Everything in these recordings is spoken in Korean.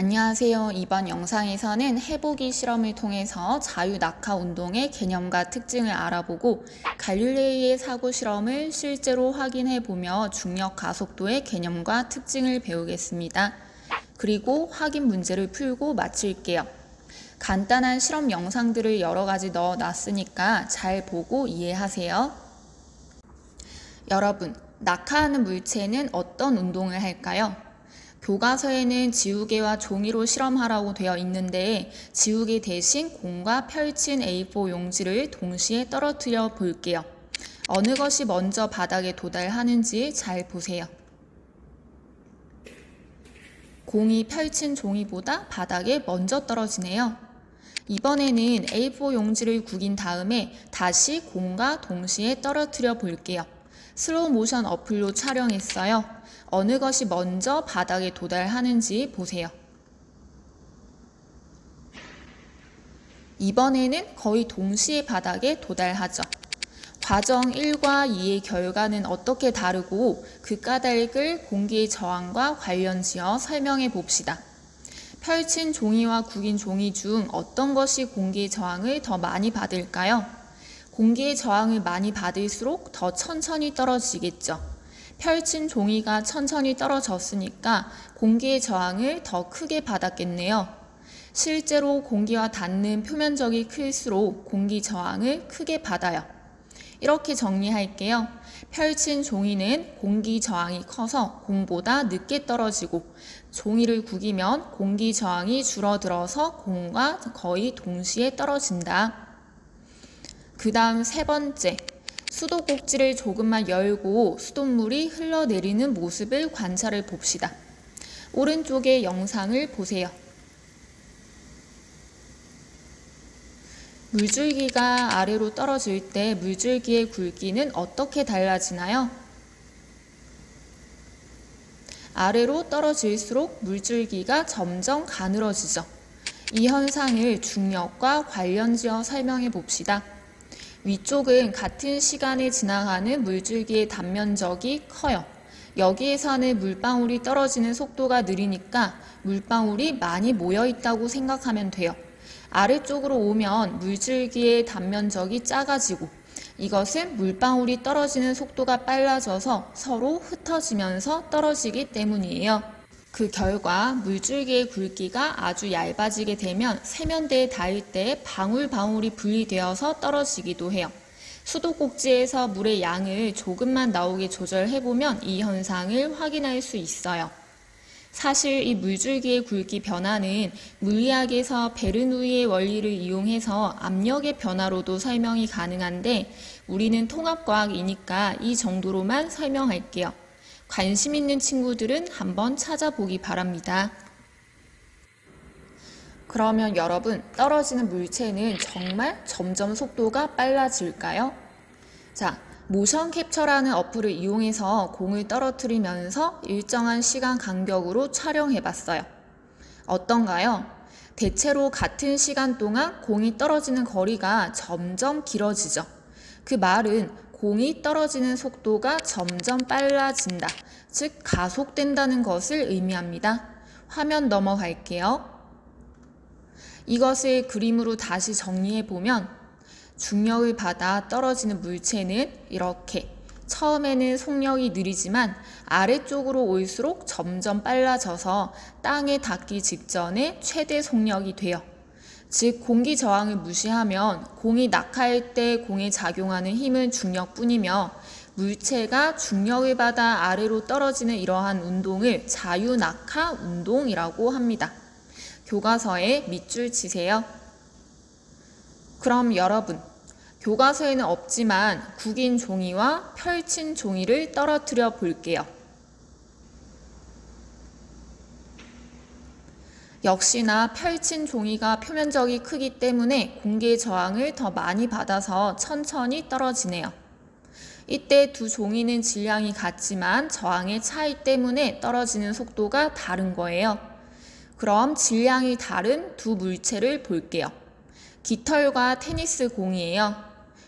안녕하세요. 이번 영상에서는 해보기 실험을 통해서 자유-낙하 운동의 개념과 특징을 알아보고 갈릴레이의 사고 실험을 실제로 확인해보며 중력 가속도의 개념과 특징을 배우겠습니다. 그리고 확인 문제를 풀고 마칠게요. 간단한 실험 영상들을 여러 가지 넣어놨으니까 잘 보고 이해하세요. 여러분, 낙하하는 물체는 어떤 운동을 할까요? 교과서에는 지우개와 종이로 실험하라고 되어 있는데 지우개 대신 공과 펼친 A4 용지를 동시에 떨어뜨려 볼게요. 어느 것이 먼저 바닥에 도달하는지 잘 보세요. 공이 펼친 종이보다 바닥에 먼저 떨어지네요. 이번에는 A4 용지를 구긴 다음에 다시 공과 동시에 떨어뜨려 볼게요. 슬로우 모션 어플로 촬영했어요. 어느 것이 먼저 바닥에 도달하는지 보세요. 이번에는 거의 동시에 바닥에 도달하죠. 과정 1과 2의 결과는 어떻게 다르고 그 까닭을 공기의 저항과 관련지어 설명해 봅시다. 펼친 종이와 구긴 종이 중 어떤 것이 공기의 저항을 더 많이 받을까요? 공기의 저항을 많이 받을수록 더 천천히 떨어지겠죠. 펼친 종이가 천천히 떨어졌으니까 공기의 저항을 더 크게 받았겠네요. 실제로 공기와 닿는 표면적이 클수록 공기 저항을 크게 받아요. 이렇게 정리할게요. 펼친 종이는 공기 저항이 커서 공보다 늦게 떨어지고 종이를 구기면 공기 저항이 줄어들어서 공과 거의 동시에 떨어진다. 그 다음 세 번째. 수도꼭지를 조금만 열고 수돗물이 흘러내리는 모습을 관찰해 봅시다. 오른쪽의 영상을 보세요. 물줄기가 아래로 떨어질 때 물줄기의 굵기는 어떻게 달라지나요? 아래로 떨어질수록 물줄기가 점점 가늘어지죠. 이 현상을 중력과 관련지어 설명해 봅시다. 위쪽은 같은 시간에 지나가는 물줄기의 단면적이 커요. 여기에서는 물방울이 떨어지는 속도가 느리니까 물방울이 많이 모여 있다고 생각하면 돼요. 아래쪽으로 오면 물줄기의 단면적이 작아지고 이것은 물방울이 떨어지는 속도가 빨라져서 서로 흩어지면서 떨어지기 때문이에요. 그 결과 물줄기의 굵기가 아주 얇아지게 되면 세면대에 닿을 때 방울방울이 분리되어서 떨어지기도 해요. 수도꼭지에서 물의 양을 조금만 나오게 조절해보면 이 현상을 확인할 수 있어요. 사실 이 물줄기의 굵기 변화는 물리학에서 베르누이의 원리를 이용해서 압력의 변화로도 설명이 가능한데 우리는 통합과학이니까 이 정도로만 설명할게요. 관심 있는 친구들은 한번 찾아보기 바랍니다. 그러면 여러분, 떨어지는 물체는 정말 점점 속도가 빨라질까요? 자, 모션 캡처라는 어플을 이용해서 공을 떨어뜨리면서 일정한 시간 간격으로 촬영해봤어요. 어떤가요? 대체로 같은 시간 동안 공이 떨어지는 거리가 점점 길어지죠. 그 말은 공이 떨어지는 속도가 점점 빨라진다, 즉 가속된다는 것을 의미합니다. 화면 넘어갈게요. 이것을 그림으로 다시 정리해보면 중력을 받아 떨어지는 물체는 이렇게 처음에는 속력이 느리지만 아래쪽으로 올수록 점점 빨라져서 땅에 닿기 직전에 최대 속력이 돼요. 즉 공기 저항을 무시하면 공이 낙하할 때 공에 작용하는 힘은 중력뿐이며 물체가 중력을 받아 아래로 떨어지는 이러한 운동을 자유낙하 운동이라고 합니다. 교과서에 밑줄 치세요. 그럼 여러분, 교과서에는 없지만 구긴 종이와 펼친 종이를 떨어뜨려 볼게요. 역시나 펼친 종이가 표면적이 크기 때문에 공기의 저항을 더 많이 받아서 천천히 떨어지네요. 이때 두 종이는 질량이 같지만 저항의 차이 때문에 떨어지는 속도가 다른 거예요. 그럼 질량이 다른 두 물체를 볼게요. 깃털과 테니스 공이에요.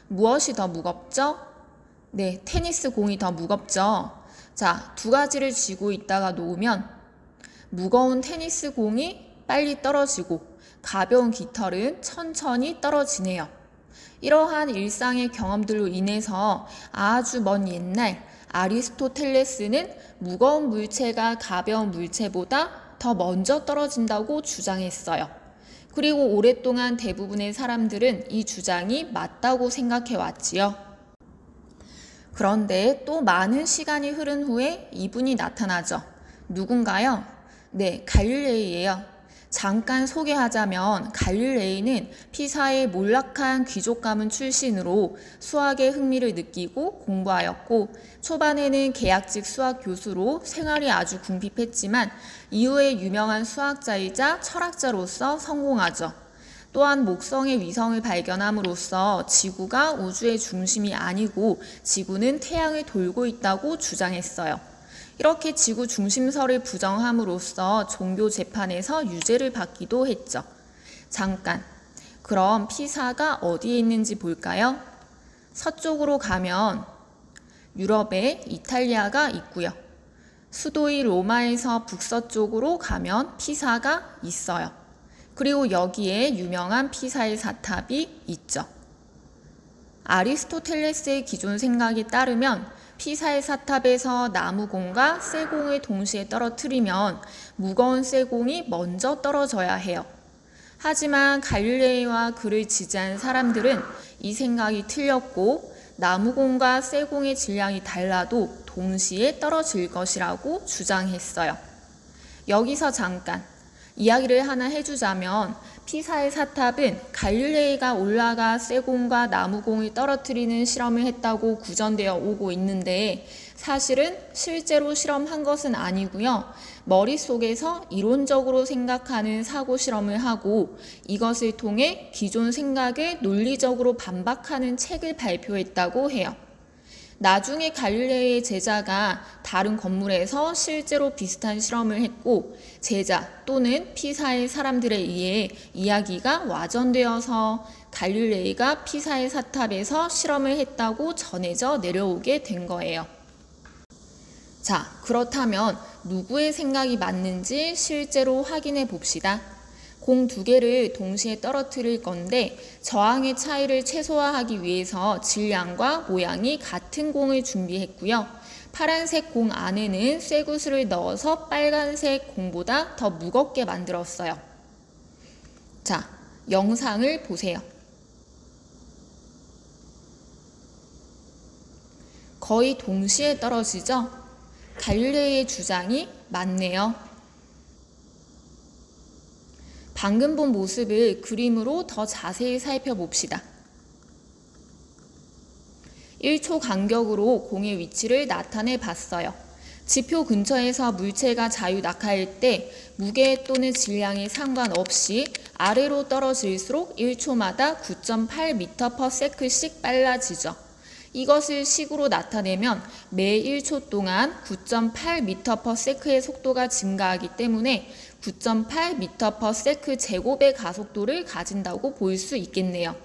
무엇이 더 무겁죠? 네, 테니스 공이 더 무겁죠. 자, 두 가지를 쥐고 있다가 놓으면 무거운 테니스 공이 빨리 떨어지고 가벼운 깃털은 천천히 떨어지네요. 이러한 일상의 경험들로 인해서 아주 먼 옛날 아리스토텔레스는 무거운 물체가 가벼운 물체보다 더 먼저 떨어진다고 주장했어요. 그리고 오랫동안 대부분의 사람들은 이 주장이 맞다고 생각해 왔지요. 그런데 또 많은 시간이 흐른 후에 이분이 나타나죠. 누군가요? 네, 갈릴레이예요. 잠깐 소개하자면 갈릴레이는 피사의 몰락한 귀족 가문 출신으로 수학에 흥미를 느끼고 공부하였고, 초반에는 계약직 수학 교수로 생활이 아주 궁핍했지만 이후에 유명한 수학자이자 철학자로서 성공하죠. 또한 목성의 위성을 발견함으로써 지구가 우주의 중심이 아니고 지구는 태양을 돌고 있다고 주장했어요. 이렇게 지구 중심설을 부정함으로써 종교 재판에서 유죄를 받기도 했죠. 잠깐, 그럼 피사가 어디에 있는지 볼까요? 서쪽으로 가면 유럽에 이탈리아가 있고요. 수도의 로마에서 북서쪽으로 가면 피사가 있어요. 그리고 여기에 유명한 피사의 사탑이 있죠. 아리스토텔레스의 기존 생각에 따르면 피사의 사탑에서 나무공과 쇠공을 동시에 떨어뜨리면 무거운 쇠공이 먼저 떨어져야 해요. 하지만 갈릴레이와 그를 지지한 사람들은 이 생각이 틀렸고 나무공과 쇠공의 질량이 달라도 동시에 떨어질 것이라고 주장했어요. 여기서 잠깐 이야기를 하나 해주자면 피사의 사탑은 갈릴레이가 올라가 쇠공과 나무공을 떨어뜨리는 실험을 했다고 구전되어 오고 있는데 사실은 실제로 실험한 것은 아니고요. 머릿속에서 이론적으로 생각하는 사고 실험을 하고 이것을 통해 기존 생각을 논리적으로 반박하는 책을 발표했다고 해요. 나중에 갈릴레이의 제자가 다른 건물에서 실제로 비슷한 실험을 했고 제자 또는 피사의 사람들에 의해 이야기가 와전되어서 갈릴레이가 피사의 사탑에서 실험을 했다고 전해져 내려오게 된 거예요. 자, 그렇다면 누구의 생각이 맞는지 실제로 확인해 봅시다. 공 2개를 동시에 떨어뜨릴 건데 저항의 차이를 최소화하기 위해서 질량과 모양이 같은 공을 준비했고요. 파란색 공 안에는 쇠구슬을 넣어서 빨간색 공보다 더 무겁게 만들었어요. 자, 영상을 보세요. 거의 동시에 떨어지죠? 갈릴레이의 주장이 맞네요. 방금 본 모습을 그림으로 더 자세히 살펴봅시다. 1초 간격으로 공의 위치를 나타내 봤어요. 지표 근처에서 물체가 자유낙하할 때 무게 또는 질량에 상관없이 아래로 떨어질수록 1초마다 9.8m/s씩 빨라지죠. 이것을 식으로 나타내면 매 1초 동안 9.8m/s의 속도가 증가하기 때문에 9.8m/s 제곱의 가속도를 가진다고 볼 수 있겠네요.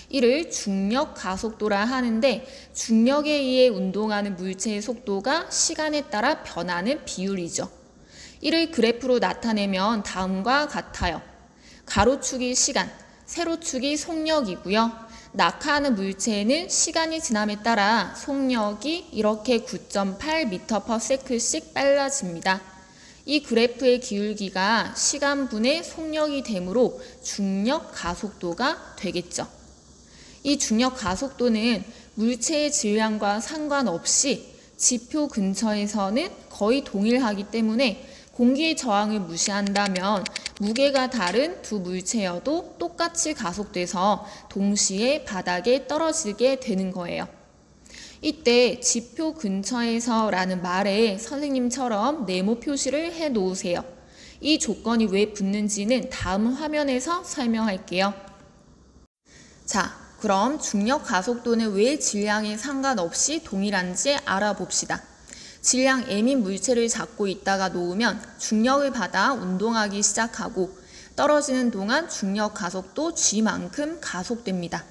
이를 중력 가속도라 하는데 중력에 의해 운동하는 물체의 속도가 시간에 따라 변하는 비율이죠. 이를 그래프로 나타내면 다음과 같아요. 가로축이 시간, 세로축이 속력이고요. 낙하하는 물체에는 시간이 지남에 따라 속력이 이렇게 9.8m/s씩 빨라집니다. 이 그래프의 기울기가 시간분의 속력이 되므로 중력 가속도가 되겠죠. 이 중력 가속도는 물체의 질량과 상관없이 지표 근처에서는 거의 동일하기 때문에 공기의 저항을 무시한다면 무게가 다른 두 물체여도 똑같이 가속돼서 동시에 바닥에 떨어지게 되는 거예요. 이때 지표 근처에서 라는 말에 선생님처럼 네모 표시를 해 놓으세요. 이 조건이 왜 붙는지는 다음 화면에서 설명할게요. 자, 그럼 중력 가속도는 왜 질량에 상관없이 동일한지 알아봅시다. 질량 m인 물체를 잡고 있다가 놓으면 중력을 받아 운동하기 시작하고 떨어지는 동안 중력 가속도 g만큼 가속됩니다.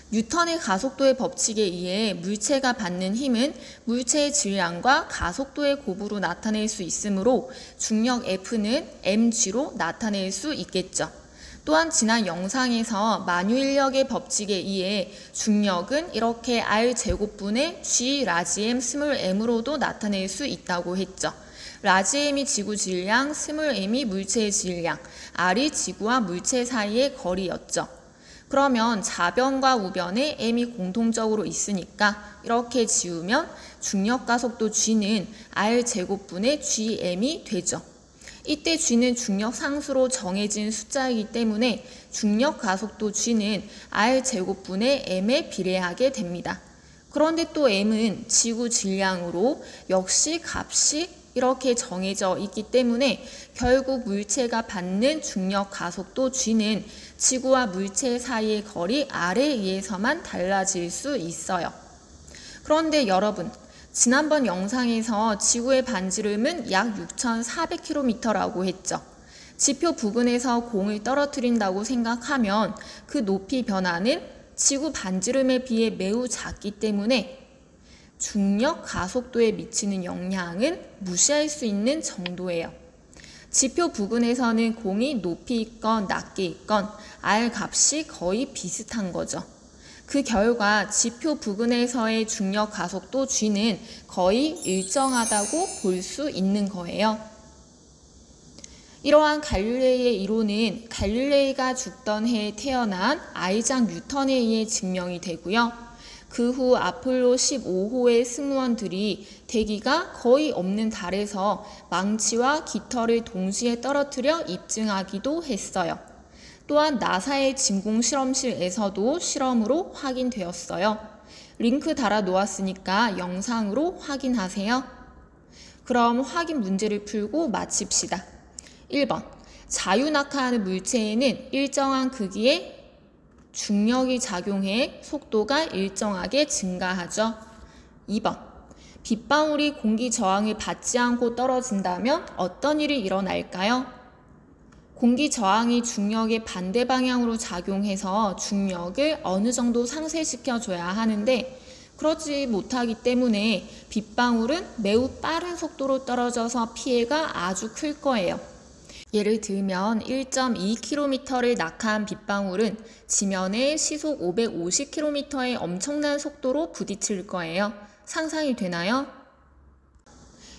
뉴턴의 가속도의 법칙에 의해 물체가 받는 힘은 물체의 질량과 가속도의 곱으로 나타낼 수 있으므로 중력 F는 mg로 나타낼 수 있겠죠. 또한 지난 영상에서 만유인력의 법칙에 의해 중력은 이렇게 r제곱분의 g 라지 m 스몰 m으로도 나타낼 수 있다고 했죠. 라지 m이 지구 질량, 스몰 m이 물체의 질량, r이 지구와 물체 사이의 거리였죠. 그러면 좌변과 우변에 m이 공통적으로 있으니까 이렇게 지우면 중력 가속도 g는 r제곱분의 gm이 되죠. 이때 g는 중력 상수로 정해진 숫자이기 때문에 중력 가속도 g는 r제곱분의 m에 비례하게 됩니다. 그런데 또 m은 지구 질량으로 역시 값이 이렇게 정해져 있기 때문에 결국 물체가 받는 중력 가속도 g는 지구와 물체 사이의 거리 r에 의해서만 달라질 수 있어요. 그런데 여러분, 지난번 영상에서 지구의 반지름은 약 6,400km라고 했죠. 지표 부근에서 공을 떨어뜨린다고 생각하면 그 높이 변화는 지구 반지름에 비해 매우 작기 때문에 중력 가속도에 미치는 영향은 무시할 수 있는 정도예요. 지표 부근에서는 공이 높이 있건 낮게 있건 R 값이 거의 비슷한 거죠. 그 결과 지표 부근에서의 중력 가속도 g는 거의 일정하다고 볼 수 있는 거예요. 이러한 갈릴레이의 이론은 갈릴레이가 죽던 해에 태어난 아이작 뉴턴에 의해 증명이 되고요. 그 후 아폴로 15호의 승무원들이 대기가 거의 없는 달에서 망치와 깃털을 동시에 떨어뜨려 입증하기도 했어요. 또한 나사의 진공 실험실에서도 실험으로 확인되었어요. 링크 달아 놓았으니까 영상으로 확인하세요. 그럼 확인 문제를 풀고 마칩시다. 1번. 자유낙하하는 물체에는 일정한 크기의 중력이 작용해 속도가 일정하게 증가하죠. 2번. 빗방울이 공기 저항을 받지 않고 떨어진다면 어떤 일이 일어날까요? 공기 저항이 중력의 반대 방향으로 작용해서 중력을 어느 정도 상쇄시켜줘야 하는데 그러지 못하기 때문에 빗방울은 매우 빠른 속도로 떨어져서 피해가 아주 클 거예요. 예를 들면 1.2km를 낙하한 빗방울은 지면에 시속 550km의 엄청난 속도로 부딪힐 거예요. 상상이 되나요?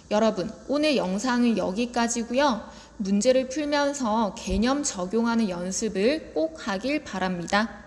여러분, 오늘 영상은 여기까지고요. 문제를 풀면서 개념 적용하는 연습을 꼭 하길 바랍니다.